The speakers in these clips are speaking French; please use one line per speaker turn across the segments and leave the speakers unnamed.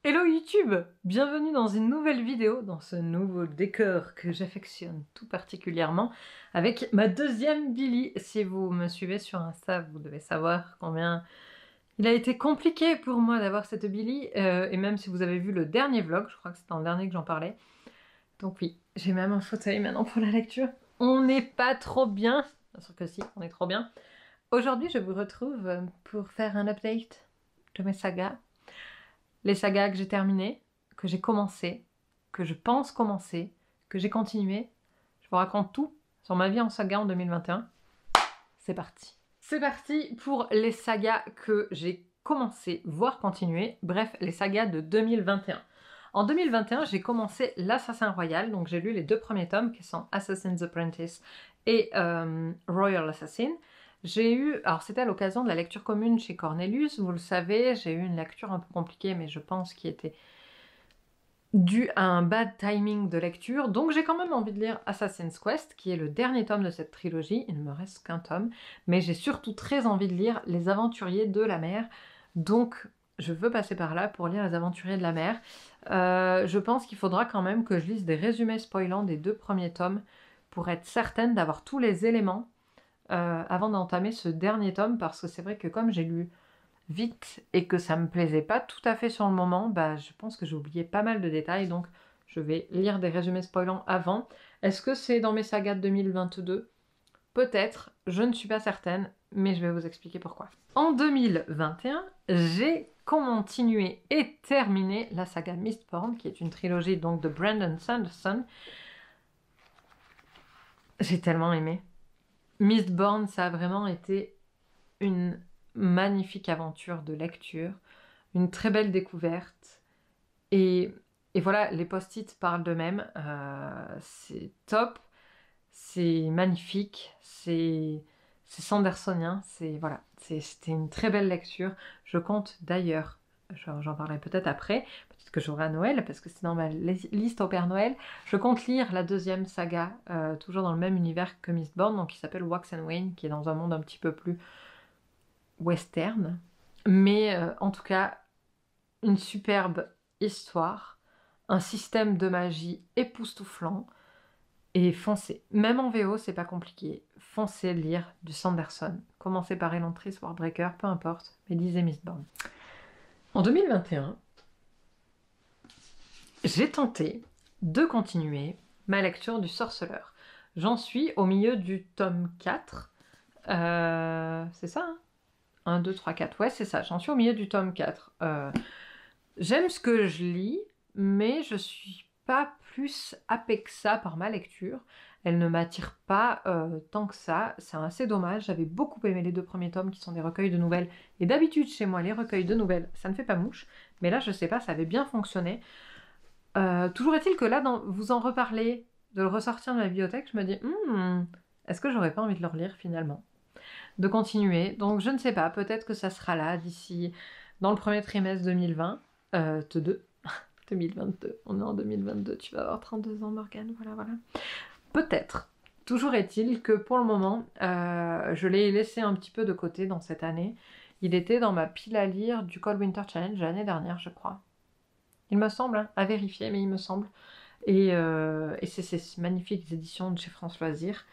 Hello YouTube! Bienvenue dans une nouvelle vidéo, dans ce nouveau décor que j'affectionne tout particulièrement, avec ma deuxième Billy. Si vous me suivez sur Insta, vous devez savoir combien il a été compliqué pour moi d'avoir cette Billy, et même si vous avez vu le dernier vlog, je crois que c'était dans le dernier que j'en parlais. Donc oui, j'ai même un fauteuil maintenant pour la lecture. On n'est pas trop bien, bien sûr que si, on est trop bien. Aujourd'hui, je vous retrouve pour faire un update de mes sagas. Les sagas que j'ai terminées, que j'ai commencé, que je pense commencer, que j'ai continué. Je vous raconte tout sur ma vie en saga en 2021. C'est parti. C'est parti pour les sagas que j'ai commencé, voire continué. Bref, les sagas de 2021. En 2021, j'ai commencé l'Assassin Royal, donc j'ai lu les deux premiers tomes qui sont Assassin's Apprentice et Royal Assassin. J'ai eu, alors c'était à l'occasion de la lecture commune chez Cornelius, vous le savez, j'ai eu une lecture un peu compliquée, mais je pense qui était due à un bad timing de lecture, donc j'ai quand même envie de lire Assassin's Quest, qui est le dernier tome de cette trilogie, il ne me reste qu'un tome, mais j'ai surtout très envie de lire Les Aventuriers de la Mer, donc je veux passer par là pour lire Les Aventuriers de la Mer. Je pense qu'il faudra quand même que je lise des résumés spoilants des deux premiers tomes, pour être certaine d'avoir tous les éléments avant d'entamer ce dernier tome, parce que c'est vrai que comme j'ai lu vite et que ça me plaisait pas tout à fait sur le moment, bah je pense que j'ai oublié pas mal de détails, donc je vais lire des résumés spoilants avant. Est-ce que c'est dans mes sagas de 2022? Peut-être, je ne suis pas certaine, mais je vais vous expliquer pourquoi. En 2021, j'ai continué et terminé la saga Mistborn, qui est une trilogie donc de Brandon Sanderson. J'ai tellement aimé. Mistborn, ça a vraiment été une magnifique aventure de lecture, une très belle découverte. Et voilà, les post-it parlent d'eux-mêmes. C'est top, c'est magnifique, c'est sandersonien, voilà, c'était une très belle lecture. Je compte d'ailleurs, j'en parlerai peut-être après, peut-être que j'aurai à Noël, parce que c'est dans ma liste au Père Noël, je compte lire la deuxième saga, toujours dans le même univers que Mistborn, donc qui s'appelle Wax and Wayne, qui est dans un monde un petit peu plus western, mais en tout cas, une superbe histoire, un système de magie époustouflant, et foncez. Même en VO, c'est pas compliqué. Foncez lire du Sanderson. Commencez par Elantris, Warbreaker, peu importe, mais lisez Mistborn. En 2021, j'ai tenté de continuer ma lecture du Sorceleur. J'en suis au milieu du tome 4. C'est ça, hein? 1, 2, 3, 4. Ouais, c'est ça. J'en suis au milieu du tome 4. J'aime ce que je lis, mais je suis pas plus happée que ça par ma lecture. Elle ne m'attire pas tant que ça. C'est assez dommage. J'avais beaucoup aimé les deux premiers tomes qui sont des recueils de nouvelles. Et d'habitude, chez moi, les recueils de nouvelles, ça ne fait pas mouche. Mais là, je sais pas, ça avait bien fonctionné. Toujours est-il que là, vous en reparlez, de le ressortir de la bibliothèque, je me dis, est-ce que j'aurais pas envie de le relire finalement? De continuer. Donc je ne sais pas, peut-être que ça sera là d'ici dans le premier trimestre 2020. 2022, on est en 2022, tu vas avoir 32 ans Morgane, voilà. Peut-être. Toujours est-il que pour le moment, je l'ai laissé un petit peu de côté dans cette année. Il était dans ma pile à lire du Cold Winter Challenge l'année dernière, je crois. Il me semble, hein, à vérifier, mais il me semble. Et c'est ces magnifiques éditions de chez France Loisirs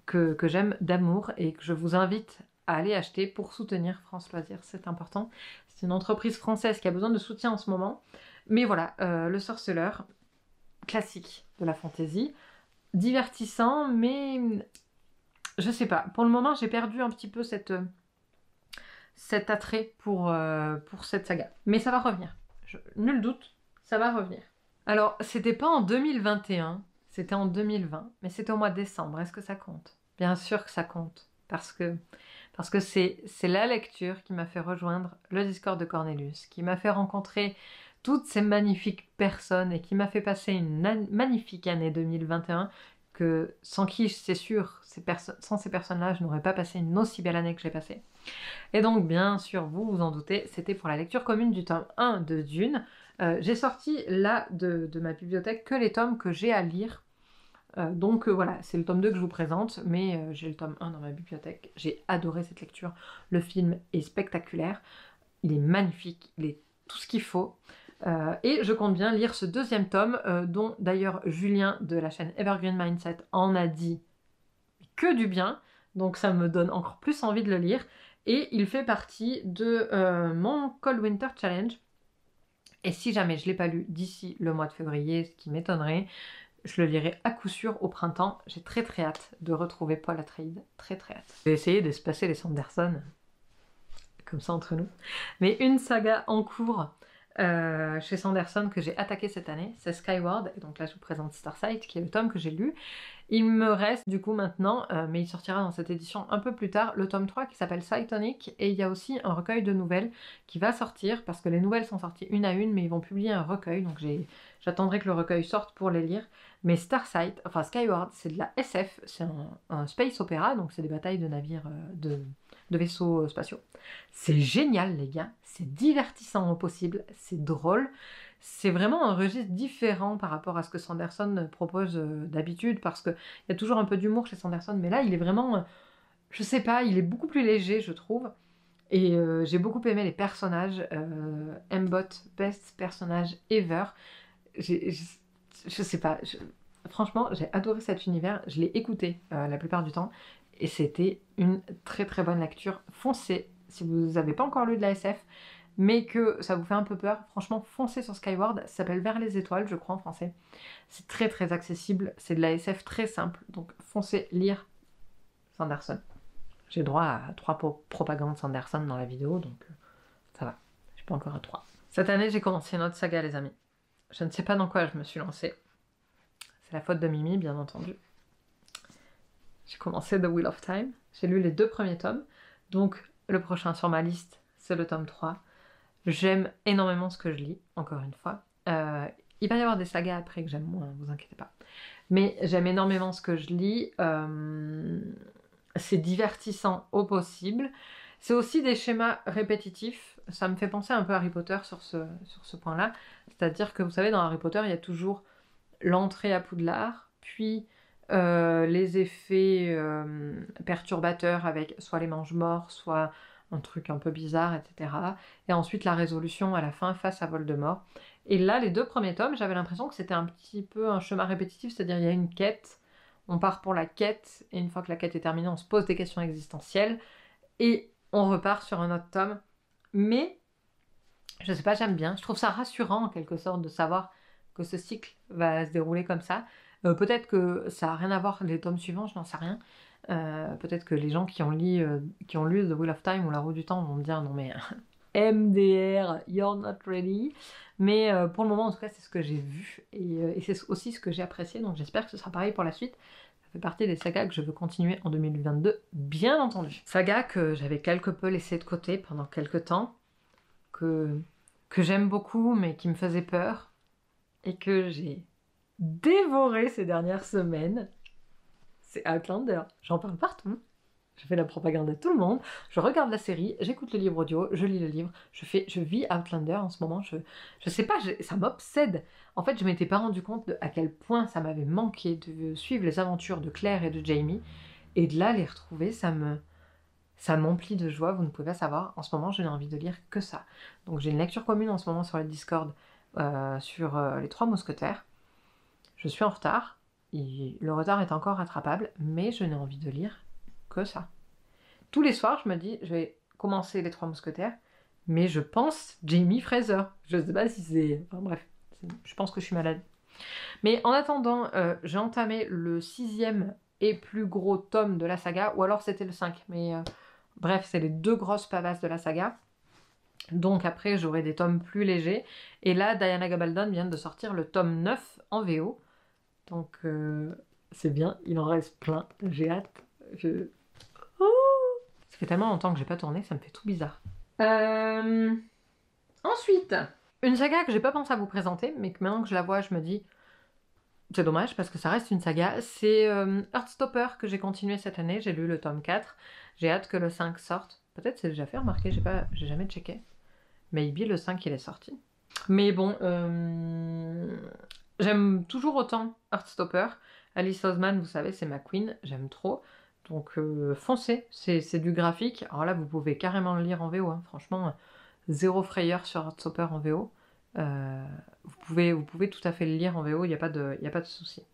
que j'aime d'amour et que je vous invite à aller acheter pour soutenir France Loisirs, c'est important. C'est une entreprise française qui a besoin de soutien en ce moment. Mais voilà, Le Sorceleur, classique de la fantasy, divertissant, mais je sais pas. Pour le moment, j'ai perdu un petit peu cet attrait pour cette saga. Mais ça va revenir. Nul doute, ça va revenir. Alors, c'était pas en 2021, c'était en 2020, mais c'était au mois de décembre. Est-ce que ça compte? Bien sûr que ça compte, parce que c'est la lecture qui m'a fait rejoindre le Discord de Cornelius, qui m'a fait rencontrer toutes ces magnifiques personnes et qui m'a fait passer une magnifique année 2021 que, sans qui, c'est sûr, sans ces personnes-là, je n'aurais pas passé une aussi belle année que j'ai passée. Et donc, bien sûr, vous vous en doutez, c'était pour la lecture commune du tome 1 de Dune. J'ai sorti là de ma bibliothèque que les tomes que j'ai à lire. Donc voilà, c'est le tome 2 que je vous présente, mais j'ai le tome 1 dans ma bibliothèque. J'ai adoré cette lecture. Le film est spectaculaire, il est magnifique, il est tout ce qu'il faut. Et je compte bien lire ce deuxième tome, dont d'ailleurs Julien de la chaîne Evergreen Mindset en a dit que du bien, donc ça me donne encore plus envie de le lire. Et il fait partie de mon Cold Winter Challenge. Et si jamais je ne l'ai pas lu d'ici le mois de février, ce qui m'étonnerait, je le lirai à coup sûr au printemps. J'ai très très hâte de retrouver Paul Atreides. Très très hâte. Je vais essayer d'espacer les Sanderson, comme ça entre nous. Mais une saga en cours chez Sanderson que j'ai attaqué cette année, c'est Skyward. Et donc là je vous présente Starsight, qui est le tome que j'ai lu. Il me reste du coup maintenant, mais il sortira dans cette édition un peu plus tard, le tome 3 qui s'appelle Cytonic, et il y a aussi un recueil de nouvelles qui va sortir, parce que les nouvelles sont sorties une à une, mais ils vont publier un recueil, donc j'attendrai que le recueil sorte pour les lire. Mais Starsight, enfin Skyward, c'est de la SF, c'est un space opéra, donc c'est des batailles de navires, de vaisseaux spatiaux. C'est génial les gars, c'est divertissant au possible, c'est drôle. C'est vraiment un registre différent par rapport à ce que Sanderson propose d'habitude, parce qu'il y a toujours un peu d'humour chez Sanderson, mais là il est vraiment, je sais pas, il est beaucoup plus léger je trouve, et j'ai beaucoup aimé les personnages, Mbot, best personnage ever, je sais pas, franchement j'ai adoré cet univers, je l'ai écouté la plupart du temps, et c'était une très très bonne lecture. Foncez, si vous n'avez pas encore lu de la SF, mais que ça vous fait un peu peur, franchement foncez sur Skyward, ça s'appelle Vers les étoiles je crois en français. C'est très très accessible, c'est de la SF très simple, donc foncez lire Sanderson. J'ai droit à 3 propagandes Sanderson dans la vidéo, donc ça va, je suis pas encore à 3. Cette année j'ai commencé une autre saga les amis. Je ne sais pas dans quoi je me suis lancée. C'est la faute de Mimi bien entendu. J'ai commencé The Wheel of Time, j'ai lu les 2 premiers tomes, donc le prochain sur ma liste c'est le tome 3. J'aime énormément ce que je lis, encore une fois. Il va y avoir des sagas après que j'aime moins, vous inquiétez pas. Mais j'aime énormément ce que je lis. C'est divertissant au possible. C'est aussi des schémas répétitifs. Ça me fait penser un peu à Harry Potter sur ce point-là. C'est-à-dire que vous savez, dans Harry Potter, il y a toujours l'entrée à Poudlard, puis les effets perturbateurs avec soit les mange-morts, soit un truc un peu bizarre, etc. Et ensuite la résolution à la fin face à Voldemort. Et là, les 2 premiers tomes, j'avais l'impression que c'était un petit peu un chemin répétitif, c'est-à-dire il y a une quête, on part pour la quête, et une fois que la quête est terminée, on se pose des questions existentielles, et on repart sur un autre tome. Mais, je sais pas, j'aime bien, je trouve ça rassurant en quelque sorte de savoir que ce cycle va se dérouler comme ça. Peut-être que ça n'a rien à voir les tomes suivants, je n'en sais rien. Peut-être que les gens qui ont lu The Wheel of Time ou La Roue du Temps vont me dire non mais MDR, you're not ready. Mais pour le moment en tout cas c'est ce que j'ai vu et c'est aussi ce que j'ai apprécié, donc j'espère que ce sera pareil pour la suite. Ça fait partie des sagas que je veux continuer en 2022, bien entendu. Saga que j'avais quelque peu laissé de côté pendant quelques temps, que j'aime beaucoup mais qui me faisait peur et que j'ai dévoré ces dernières semaines. C'est Outlander. J'en parle partout. Je fais la propagande à tout le monde. Je regarde la série, j'écoute le livre audio, je lis le livre. Je vis Outlander en ce moment. Je sais pas, ça m'obsède. En fait, je m'étais pas rendu compte à quel point ça m'avait manqué de suivre les aventures de Claire et de Jamie. Et de là, les retrouver, ça m'emplit de joie. Vous ne pouvez pas savoir. En ce moment, je n'ai envie de lire que ça. Donc j'ai une lecture commune en ce moment sur le Discord sur les 3 mousquetaires. Je suis en retard. Le retard est encore rattrapable, mais je n'ai envie de lire que ça. Tous les soirs, je me dis, je vais commencer les 3 mousquetaires, mais je pense Jamie Fraser. Je ne sais pas si c'est... Enfin bref, je pense que je suis malade. Mais en attendant, j'ai entamé le 6e et plus gros tome de la saga, ou alors c'était le 5, mais bref, c'est les 2 grosses pavasses de la saga. Donc après, j'aurai des tomes plus légers. Et là, Diana Gabaldon vient de sortir le tome 9 en VO. Donc c'est bien, il en reste plein, j'ai hâte. Ça fait tellement longtemps que j'ai pas tourné, ça me fait tout bizarre. Ensuite, une saga que j'ai pas pensé à vous présenter, mais que maintenant que je la vois, je me dis c'est dommage parce que ça reste une saga. C'est Heartstopper que j'ai continué cette année, j'ai lu le tome 4. J'ai hâte que le 5 sorte. Peut-être c'est déjà fait, remarquez, j'ai jamais checké. Maybe le 5 il est sorti. Mais bon, j'aime toujours autant Heartstopper. Alice Oseman, vous savez, c'est ma queen, j'aime trop. Donc foncez, c'est du graphique. Alors là, vous pouvez carrément le lire en VO. Hein. Franchement, zéro frayeur sur Heartstopper en VO. Vous pouvez tout à fait le lire en VO, il n'y a pas de souci.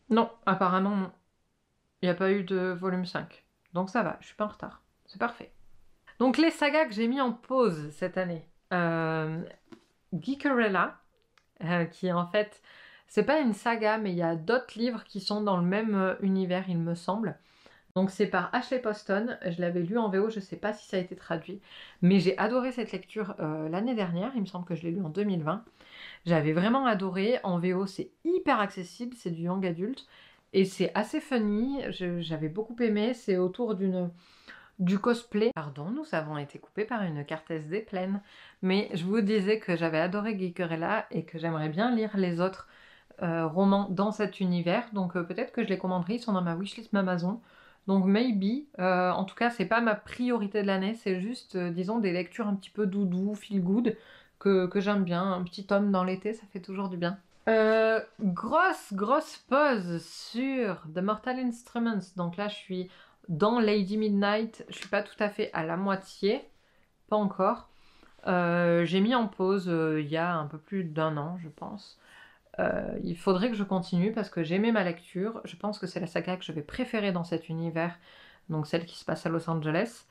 Non, apparemment non. Il n'y a pas eu de volume 5. Donc ça va, je suis pas en retard. C'est parfait. Donc les sagas que j'ai mis en pause cette année. Geekerella, qui en fait, c'est pas une saga, mais il y a d'autres livres qui sont dans le même univers, il me semble. Donc c'est par Ashley Poston, je l'avais lu en VO, je sais pas si ça a été traduit, mais j'ai adoré cette lecture l'année dernière, il me semble que je l'ai lu en 2020. J'avais vraiment adoré, en VO c'est hyper accessible, c'est du young adulte, et c'est assez funny, j'avais beaucoup aimé, c'est autour du cosplay. Pardon, nous avons été coupés par une carte SD pleine, mais je vous disais que j'avais adoré Geekerella et que j'aimerais bien lire les autres romans dans cet univers, donc peut-être que je les commanderai, ils sont dans ma wishlist Amazon. Donc maybe, en tout cas c'est pas ma priorité de l'année, c'est juste disons des lectures un petit peu doudou, feel good, que j'aime bien, un petit tome dans l'été ça fait toujours du bien. Grosse pause sur The Mortal Instruments, donc là je suis dans Lady Midnight, je suis pas tout à fait à la moitié, pas encore. J'ai mis en pause il y a un peu plus d'1 an je pense. Il faudrait que je continue parce que j'ai aimé ma lecture. Je pense que c'est la saga que je vais préférer dans cet univers, donc celle qui se passe à Los Angeles.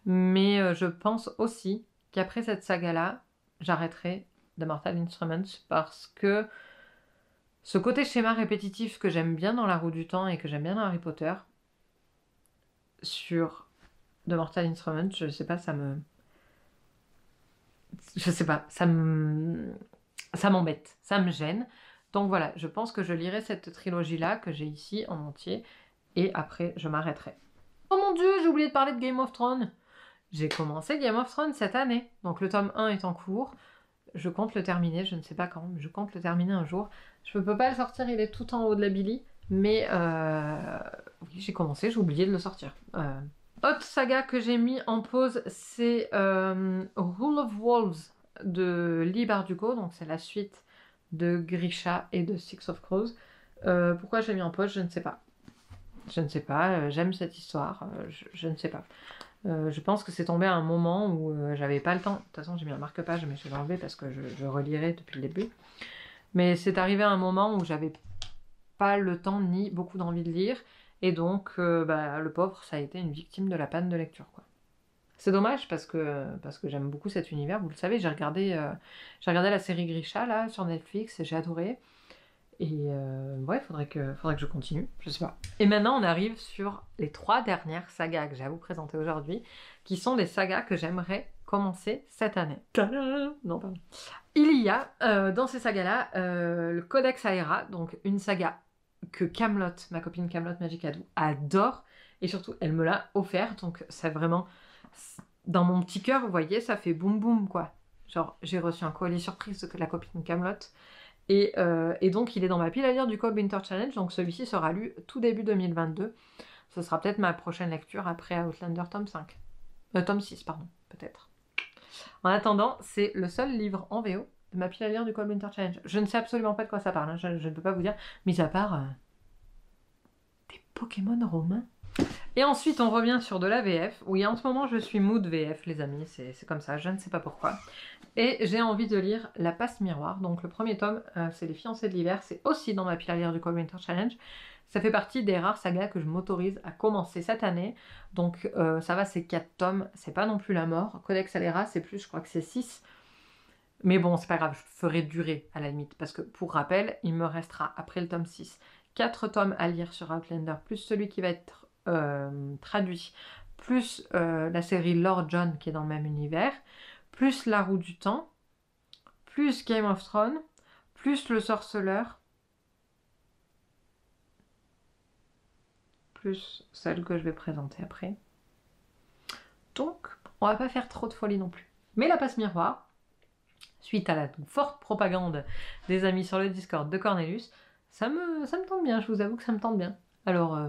Mais je pense aussi qu'après cette saga-là, j'arrêterai The Mortal Instruments parce que ce côté schéma répétitif que j'aime bien dans La Roue du Temps et que j'aime bien dans Harry Potter, sur The Mortal Instruments, je sais pas, ça me... Je sais pas, ça m'embête, ça me gêne. Donc voilà, je pense que je lirai cette trilogie-là que j'ai ici en entier et après je m'arrêterai. Oh mon dieu, j'ai oublié de parler de Game of Thrones. J'ai commencé Game of Thrones cette année, donc le tome 1 est en cours. Je compte le terminer, je ne sais pas quand, mais je compte le terminer un jour. Je ne peux pas le sortir, il est tout en haut de la Billy, mais oui, j'ai commencé, j'ai oublié de le sortir. Autre saga que j'ai mis en pause, c'est Rule of Wolves de Leigh Bardugo, donc c'est la suite de Grisha et de Six of Crows. Pourquoi j'ai mis en pause, je ne sais pas. Je ne sais pas, j'aime cette histoire, je ne sais pas. Je pense que c'est tombé à un moment où j'avais pas le temps. De toute façon, j'ai mis un marque-page, mais je vais l'enlever parce que je relirai depuis le début. Mais c'est arrivé à un moment où j'avais pas le temps ni beaucoup d'envie de lire. Et donc, le pauvre, ça a été une victime de la panne de lecture, quoi. C'est dommage parce que j'aime beaucoup cet univers. Vous le savez, j'ai regardé la série Grisha là sur Netflix et j'ai adoré. Et ouais, faudrait que je continue, je sais pas. Et maintenant, on arrive sur les 3 dernières sagas que j'ai à vous présenter aujourd'hui, qui sont des sagas que j'aimerais commencer cette année. Tadam! Non, pardon. Il y a dans ces sagas-là le Codex Aera, donc une saga que Camelot, ma copine Camelot Magic Adou, adore, et surtout elle me l'a offert, donc c'est vraiment dans mon petit cœur, vous voyez, ça fait boum boum quoi. Genre j'ai reçu un colis surprise de la copine Camelot. Et donc il est dans ma pile à lire du Cold Winter Challenge, donc celui-ci sera lu tout début 2022. Ce sera peut-être ma prochaine lecture après Outlander tome 5. Tome 6, pardon, peut-être. En attendant, c'est le seul livre en VO de ma pile à lire du Cold Winter Challenge. Je ne sais absolument pas de quoi ça parle, hein, je ne peux pas vous dire, mis à part des Pokémon romains. Et ensuite, on revient sur de la VF. Oui, en ce moment, je suis mood VF, les amis, c'est comme ça, je ne sais pas pourquoi. Et j'ai envie de lire La Passe Miroir. Donc le premier tome, c'est Les Fiancés de l'hiver. C'est aussi dans ma pile à lire du Cold Winter Challenge. Ça fait partie des rares sagas que je m'autorise à commencer cette année. Donc ça va, c'est 4 tomes. C'est pas non plus la mort. Codex Alera, c'est plus, je crois que c'est 6. Mais bon, c'est pas grave, je ferai durer à la limite. Parce que pour rappel, il me restera, après le tome 6, 4 tomes à lire sur Outlander, plus celui qui va être traduit, plus la série Lord John qui est dans le même univers, plus La Roue du Temps, plus Game of Thrones, plus Le Sorceleur, plus celle que je vais présenter après. Donc, on va pas faire trop de folie non plus. Mais La Passe Miroir, suite à la forte propagande des amis sur le Discord de Cornelius, ça me tente bien, je vous avoue que ça me tente bien. Alors,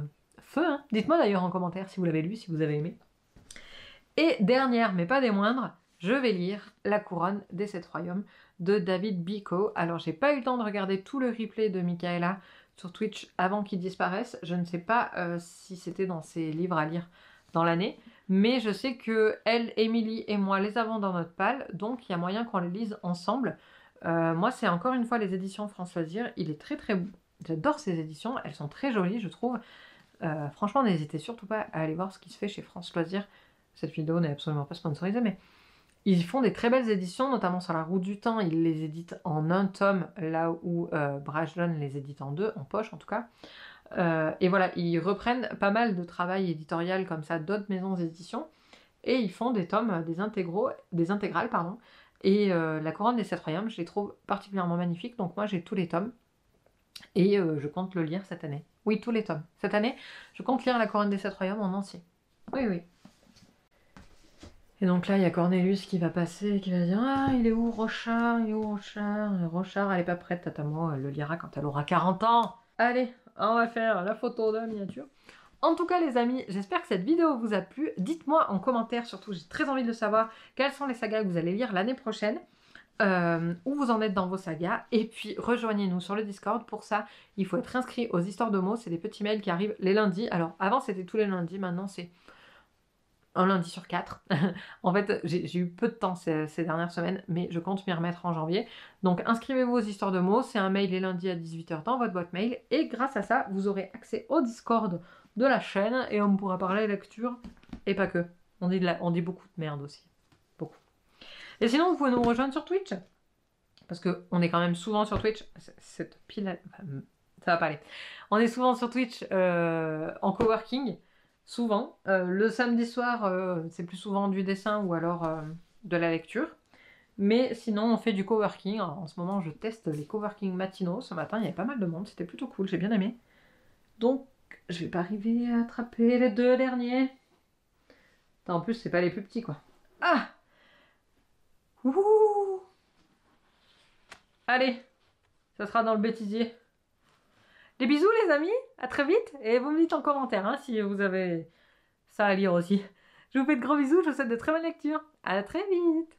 feu, hein. Dites-moi d'ailleurs en commentaire si vous l'avez lu, si vous avez aimé. Et dernière, mais pas des moindres, je vais lire La Couronne des 7 Royaumes de David Biko. Alors, j'ai pas eu le temps de regarder tout le replay de Michaela sur Twitch avant qu'il disparaisse. Je ne sais pas si c'était dans ses livres à lire dans l'année, Mais je sais que elle, Émilie et moi les avons dans notre palle, donc il y a moyen qu'on les lise ensemble. Moi, c'est encore une fois les éditions France Loisirs. Il est très très beau. J'adore ces éditions, elles sont très jolies, je trouve. Franchement, n'hésitez surtout pas à aller voir ce qui se fait chez France Loisirs. Cette vidéo n'est absolument pas sponsorisée, mais ils font des très belles éditions, notamment sur La Roue du Temps. Ils les éditent en un tome, là où Brajlon les édite en deux, en poche en tout cas. Et voilà, ils reprennent pas mal de travail éditorial comme ça d'autres maisons d'édition et ils font des tomes, des intégrales, pardon. Et La Couronne des Sept Royaumes, je les trouve particulièrement magnifiques, donc moi j'ai tous les tomes et je compte le lire cette année. Oui, tous les tomes. Cette année, je compte lire La Couronne des Sept Royaumes en entier. Oui, oui. Et donc là, il y a Cornelius qui va passer, qui va dire « Ah, il est où Rochard? Il est où Rochard? Rochard, elle est pas prête, Tatamo, elle le lira quand elle aura 40 ans. » Allez, on va faire la photo de la miniature. En tout cas les amis, j'espère que cette vidéo vous a plu. Dites-moi en commentaire, surtout j'ai très envie de le savoir, quelles sont les sagas que vous allez lire l'année prochaine, où vous en êtes dans vos sagas, et puis rejoignez-nous sur le Discord. Pour ça, il faut être inscrit aux histoires de mots, c'est des petits mails qui arrivent les lundis. Alors avant c'était tous les lundis, maintenant c'est un lundi sur 4. En fait, j'ai eu peu de temps ces dernières semaines, mais je compte m'y remettre en janvier. Donc inscrivez-vous aux histoires de mots, c'est un mail les lundis à 18 h dans votre boîte mail, et grâce à ça, vous aurez accès au Discord de la chaîne, et on pourra parler lecture, et pas que. On dit beaucoup de merde aussi. Beaucoup. Et sinon, vous pouvez nous rejoindre sur Twitch, parce qu'on est quand même souvent sur Twitch. Cette pile, ça va pas aller. On est souvent sur Twitch en coworking. Souvent. Le samedi soir, c'est plus souvent du dessin ou alors de la lecture. Mais sinon, on fait du coworking. En ce moment, je teste les coworking matinaux. Ce matin, il y avait pas mal de monde. C'était plutôt cool. J'ai bien aimé. Donc, je vais pas arriver à attraper les deux derniers. En plus, c'est pas les plus petits, quoi. Ah! Ouh! Allez, ça sera dans le bêtisier. Des bisous les amis, à très vite, et vous me dites en commentaire hein, si vous avez ça à lire aussi. Je vous fais de gros bisous, je vous souhaite de très bonnes lectures. À très vite!